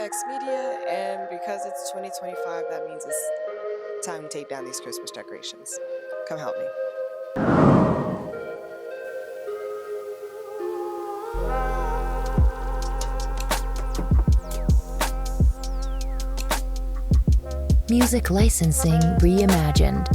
Lex Media, and because it's 2025, that means it's time to take down these Christmas decorations. Come help me. Music licensing reimagined.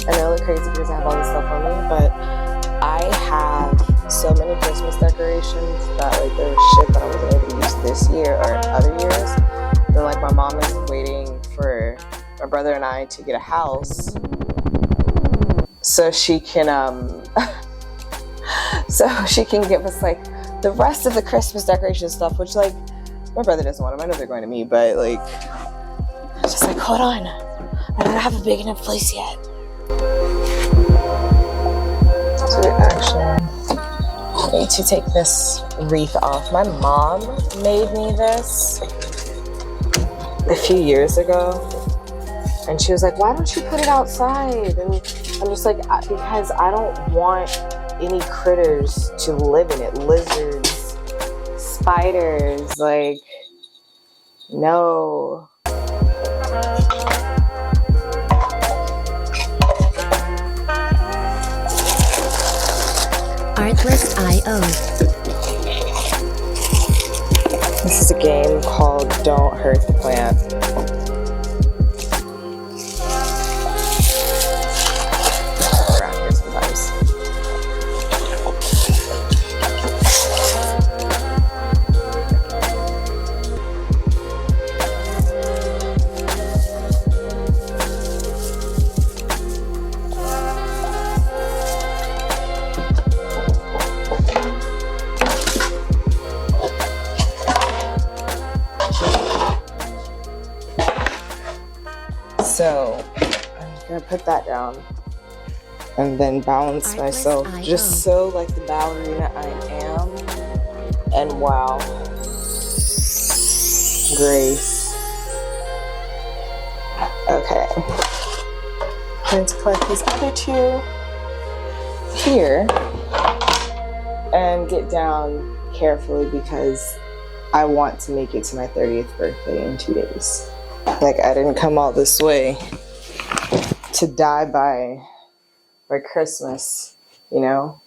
I know I look crazy because I have all this stuff on me, but I have so many Christmas decorations that like there's shit that I wasn't able to use this year or other years. Then like my mom is waiting for my brother and I to get a house so she can give us like the rest of the Christmas decoration stuff, which like my brother doesn't want them. I know they're going to me, but like I'm just like, hold on, I don't have a big enough place yet. So we actually need to take this wreath off. My mom made me this a few years ago, and she was like, why don't you put it outside? And I'm just like, because I don't want any critters to live in it. Lizards, spiders, like, no. Artlist.io. This is a game called Don't Hurt the Plant. Around here sometimes. So I'm gonna put that down and then balance myself just so like the ballerina I am. And wow, grace. Okay, I'm going to collect these other two here and get down carefully because I want to make it to my 30th birthday in 2 days. Like, I didn't come all this way to die by Christmas, you know?